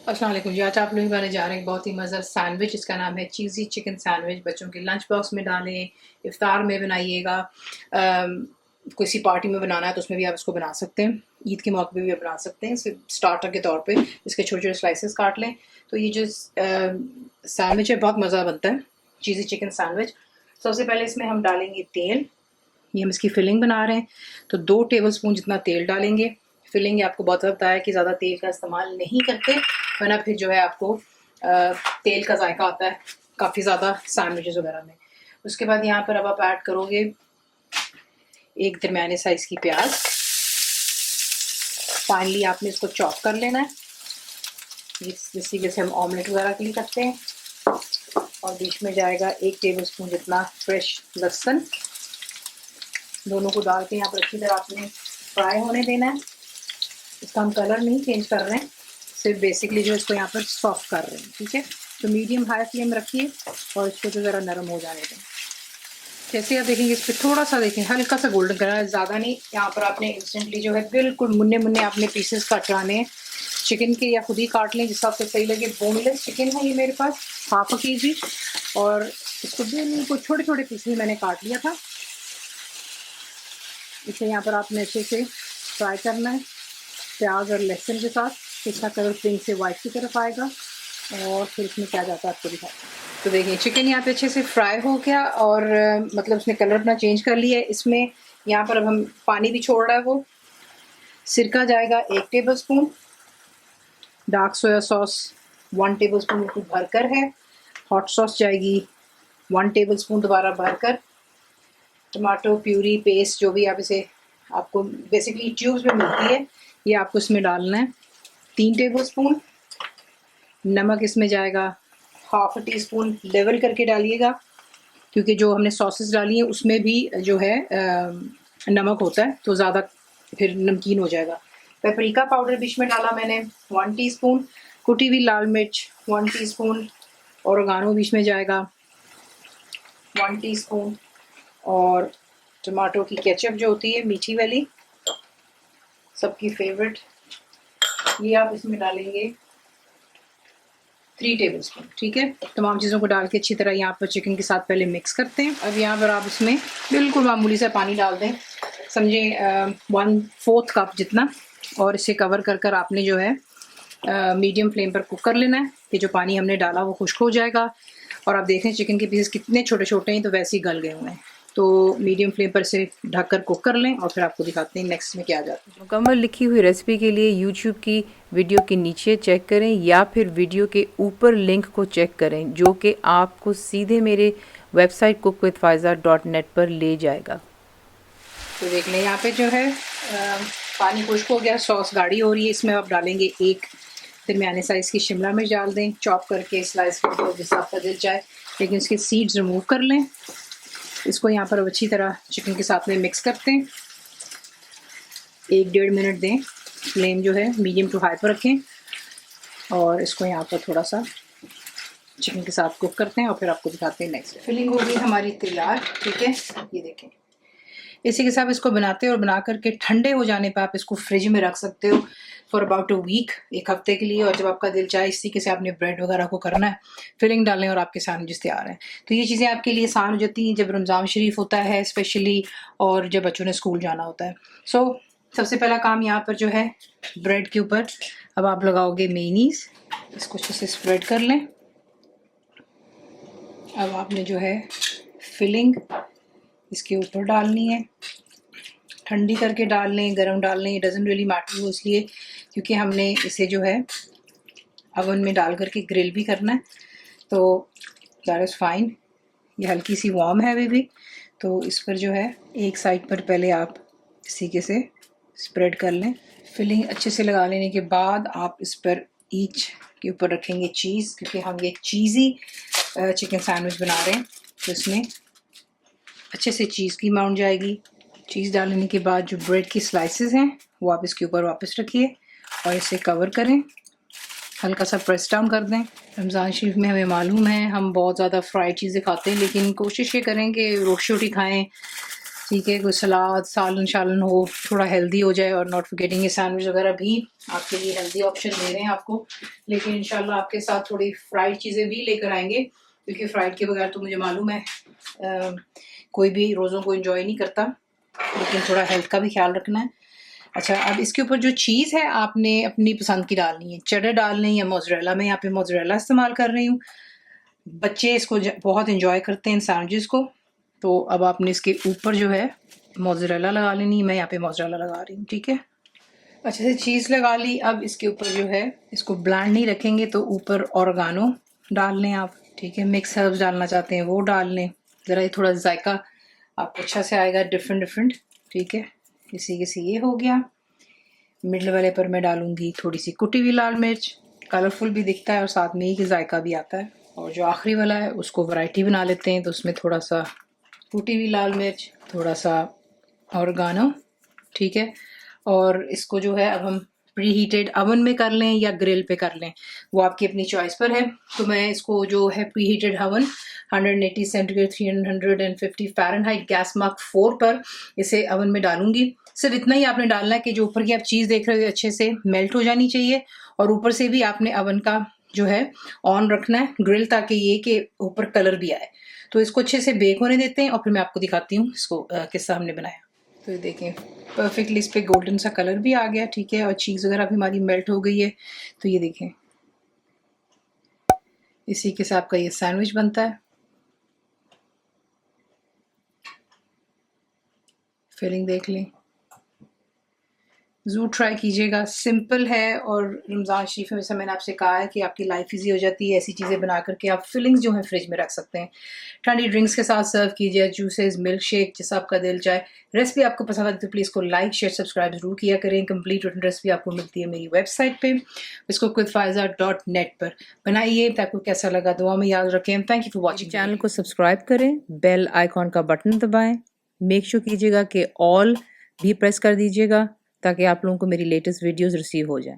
अस्सलाम वालेकुम जी। आज आप लोग बनाने जा रहे हैं बहुत ही मज़ेदार सैंडविच। इसका नाम है चीज़ी चिकन सैंडविच। बच्चों के लंच बॉक्स में डालें, इफ्तार में बनाइएगा, किसी पार्टी में बनाना है तो उसमें भी आप इसको बना सकते हैं। ईद के मौके पे भी आप बना सकते हैं। सिर्फ स्टार्टर के तौर पे इसके छोटे-छोटे स्लाइसेस काट लें। तो ये जो सैंडविच है बहुत मज़ा बनता है, चीज़ी चिकन सैंडविच। सबसे पहले इसमें हम डालेंगे तेल। ये हम इसकी फिलिंग बना रहे हैं, तो 2 टेबलस्पून जितना तेल डालेंगे। फिलिंग आपको बहुत पता है कि ज़्यादा तेल का इस्तेमाल नहीं करते, वरना फिर जो है आपको तेल का जायका आता है काफ़ी ज़्यादा सैंडविचेस वगैरह में। उसके बाद यहाँ पर अब आप ऐड करोगे एक दरमियाने साइज़ की प्याज। फाइनली आपने इसको चॉप कर लेना है, जिस तरीके से हम ऑमलेट वगैरह के लिए करते हैं। और बीच में जाएगा 1 टेबलस्पून जितना फ्रेश लहसुन। दोनों को डाल के यहाँ पर अच्छी तरह आपने फ्राई होने देना है। इसका हम कलर नहीं चेंज कर रहे हैं, सिर्फ बेसिकली जो इसको यहाँ पर सॉफ्ट कर रहे हैं, ठीक है। तो मीडियम हाई फ्लेम रखिए और इसको तो ज़रा नरम हो जाने दें। जैसे आप देखेंगे इस पर थोड़ा सा देखें हल्का सा गोल्डन कलर है, ज़्यादा नहीं। यहाँ पर आपने इंस्टेंटली जो है बिल्कुल मुन्ने मुन्ने आपने पीसेस कटवाने हैं चिकन के, या खुद ही काट लें जिससे आपको सही लगे। बोनलेस चिकन है ये मेरे पास 1/2 kg, और इसको बिल्कुल छोटे छोटे पीसेस मैंने काट लिया था। इसे यहाँ पर आपने अच्छे से फ्राई करना है प्याज और लहसुन के साथ। इसका कलर पिंक से वाइट की तरफ आएगा और फिर इसमें क्या जाता है आपको दिखाते हैं। तो देखिए चिकन यहाँ पे अच्छे से फ्राई हो गया और मतलब उसने कलर अपना चेंज कर लिया है। इसमें यहाँ पर अब हम पानी भी छोड़ रहा है वो। सिरका जाएगा 1 tablespoon, dark soya sauce 1 tablespoon बिल्कुल भरकर है, हॉट सॉस जाएगी 1 टेबलस्पून दोबारा भरकर, टमाटो प्यूरी पेस्ट जो भी आप इसे आपको बेसिकली ट्यूब्स में मिलती है ये आपको इसमें डालना है 3 टेबलस्पून। नमक इसमें जाएगा 1/2 टीस्पून, लेवल करके डालिएगा क्योंकि जो हमने सॉसेस डाली है उसमें भी जो है नमक होता है तो ज़्यादा फिर नमकीन हो जाएगा। पेपरिका पाउडर बीच में डाला मैंने 1 टीस्पून, कुटी हुई लाल मिर्च 1 टीस्पून, ओरिगानो बीच में जाएगा 1 टीस्पून, और टमाटो की केचप जो होती है मीठी वाली सबकी फेवरेट, ये आप इसमें डालेंगे 3 टेबलस्पून, ठीक है। तमाम चीज़ों को डाल के अच्छी तरह यहाँ पर चिकन के साथ पहले मिक्स करते हैं। अब यहाँ पर आप इसमें बिल्कुल मामूली सा पानी डाल दें, समझे 1/4 कप जितना, और इसे कवर कर कर आपने जो है मीडियम फ्लेम पर कुक कर लेना है कि जो पानी हमने डाला वो खुश्क हो जाएगा। और आप देखें चिकन के पीसेस कितने छोटे छोटे हैं तो वैसे ही गल गए हुए हैं। तो मीडियम फ्लेम पर इसे ढककर कुक कर लें और फिर आपको दिखाते हैं नेक्स्ट में क्या जाता है। मुकम्मल लिखी हुई रेसिपी के लिए यूट्यूब की वीडियो के नीचे चेक करें या फिर वीडियो के ऊपर लिंक को चेक करें जो कि आपको सीधे मेरे वेबसाइट cookwithfaiza.net पर ले जाएगा। तो देख लें यहाँ पे जो है पानी खुश्क हो गया, सॉस गाढ़ी हो रही है। इसमें आप डालेंगे 1 दरमियाने साइज़ की शिमला मिर्च डाल दें, चॉप करके स्लाइस करके जिससे आपका दिल चाहे, लेकिन इसके सीड्स रिमूव कर लें। इसको यहाँ पर अच्छी तरह चिकन के साथ में मिक्स करते हैं, 1-1.5 मिनट दें। फ्लेम जो है मीडियम टू हाई पर रखें और इसको यहाँ पर थोड़ा सा चिकन के साथ कुक करते हैं और फिर आपको दिखाते हैं नेक्स्ट। फिलिंग हो गई हमारी तैयार, ठीक है। ये देखें इसी के साथ इसको बनाते हैं और बना करके ठंडे हो जाने पर आप इसको फ्रिज में रख सकते हो फॉर अबाउट अ वीक, 1 हफ्ते के लिए। और जब आपका दिल चाहे इसी के से आपने ब्रेड वगैरह को करना है, फिलिंग डालें और आपके सैंडविच तैयार हैं। तो ये चीज़ें आपके लिए आसान हो जाती हैं जब रमज़ान शरीफ होता है स्पेशली, और जब बच्चों ने स्कूल जाना होता है। सो सबसे पहला काम यहाँ पर जो है ब्रेड के ऊपर अब आप लगाओगे मेयोनीज़, इसको अच्छे से स्प्रेड कर लें। अब आपने जो है फिलिंग इसके ऊपर डालनी है, ठंडी करके डाल लें, गरम डाल लें, डजंट रियली मैटर वो इसलिए क्योंकि हमने इसे जो है अवन में डाल करके ग्रिल भी करना है, तो दैट इज़ फाइन। ये हल्की सी वार्म है अभी भी, तो इस पर जो है एक साइड पर पहले आप इसी के से स्प्रेड कर लें। फिलिंग अच्छे से लगा लेने के बाद आप इस पर ईच के ऊपर रखेंगे चीज़, क्योंकि हम ये चीज़ी चिकन सैंडविच बना रहे हैं तो इसमें अच्छे से चीज़ की अमाउंट जाएगी। चीज़ डालने के बाद जो ब्रेड की स्लाइसेस हैं वो आप इसके ऊपर वापस रखिए और इसे कवर करें, हल्का सा प्रेस डाउन कर दें। रमज़ान शरीफ में हमें मालूम है हम बहुत ज़्यादा फ्राइड चीज़ें खाते हैं, लेकिन कोशिश ये करें कि रोटी खाएं, ठीक है, कोई सलाद सालन शालन हो, थोड़ा हेल्दी हो जाए। और नॉट फॉरगेटिंग ये सैंडविच वगैरह भी आपके लिए हेल्दी ऑप्शन दे रहे हैं आपको। लेकिन इंशाल्लाह आपके साथ थोड़ी फ्राइड चीज़ें भी लेकर आएंगे, क्योंकि फ्राइड के बगैर तो मुझे मालूम है कोई भी रोज़ों को एंजॉय नहीं करता, लेकिन थोड़ा हेल्थ का भी ख्याल रखना है। अच्छा, अब इसके ऊपर जो चीज़ है आपने अपनी पसंद की डालनी है, चेडर डालनी है या मोज़रेला। मैं यहाँ पे मोज़रेला इस्तेमाल कर रही हूँ। बच्चे इसको बहुत एंजॉय करते हैं इन सैंडविचेस को। तो अब आपने इसके ऊपर जो है मोज़रेला लगा लेनी है। मैं यहाँ पे मोज़रेला लगा रही हूँ, ठीक है। अच्छे से चीज़ लगा ली। अब इसके ऊपर जो है इसको ब्लैंड नहीं रखेंगे, तो ऊपर ऑर्गानो डाल लें आप, ठीक है। मिक्स हर्ब्स डालना चाहते हैं वो डाल लें, ज़रा ये थोड़ा जायका आपको अच्छा से आएगा, डिफरेंट, ठीक है। किसी ये हो गया। मिडल वाले पर मैं डालूंगी थोड़ी सी कुटी हुई लाल मिर्च, कलरफुल भी दिखता है और साथ में ही कि जायका भी आता है। और जो आखिरी वाला है उसको वैरायटी बना लेते हैं, तो उसमें थोड़ा सा कुटी हुई लाल मिर्च, थोड़ा सा ऑर्गानो, ठीक है। और इसको जो है अब हम प्री हीटेड अवन में कर लें या ग्रिल पे कर लें, वो आपकी अपनी चॉइस पर है। तो मैं इसको जो है preheated oven 180 centigrade 350 Fahrenheit gas mark 4 पर इसे अवन में डालूंगी। सिर्फ इतना ही आपने डालना है कि जो ऊपर की आप चीज़ देख रहे हो अच्छे से मेल्ट हो जानी चाहिए, और ऊपर से भी आपने अवन का जो है ऑन रखना है ग्रिल, ताकि ये कि ऊपर कलर भी आए। तो इसको अच्छे से बेक होने देते हैं और फिर मैं आपको दिखाती हूँ इसको किस्सा हमने बनाया। तो ये देखें परफेक्टली इस पर गोल्डन सा कलर भी आ गया, ठीक है। और चीज़ वगैरह भी हमारी मेल्ट हो गई है। तो ये देखें इसी के साथ आपका ये सैंडविच बनता है। फिलिंग देख लें, ज़रूर ट्राई कीजिएगा। सिंपल है और रमज़ान शरीफ में जैसा मैंने आपसे कहा है कि आपकी लाइफ इजी हो जाती है। ऐसी चीज़ें बना करके आप फिलिंग्स जो हैं फ्रिज में रख सकते हैं, ठंडी ड्रिंक्स के साथ सर्व कीजिए, जूसेस, मिल्क शेक, जैसा आपका दिल चाहे। रेसिपी आपको पसंद आती है तो प्लीज़ को लाइक शेयर सब्सक्राइब जरूर किया करें। कंप्लीट रिटन रेसिपी आपको मिलती है मेरी वेबसाइट पे cookWithFaiza.net पर। बनाइए, आपको कैसा लगा दुआ में याद रखें। Thank you for watching. Channel को सब्सक्राइब करें, बेल आइकॉन का बटन दबाएं, मेक श्योर कीजिएगा कि ऑल भी प्रेस कर दीजिएगा ताकि आप लोगों को मेरी लेटेस्ट वीडियोस रिसीव हो जाएं।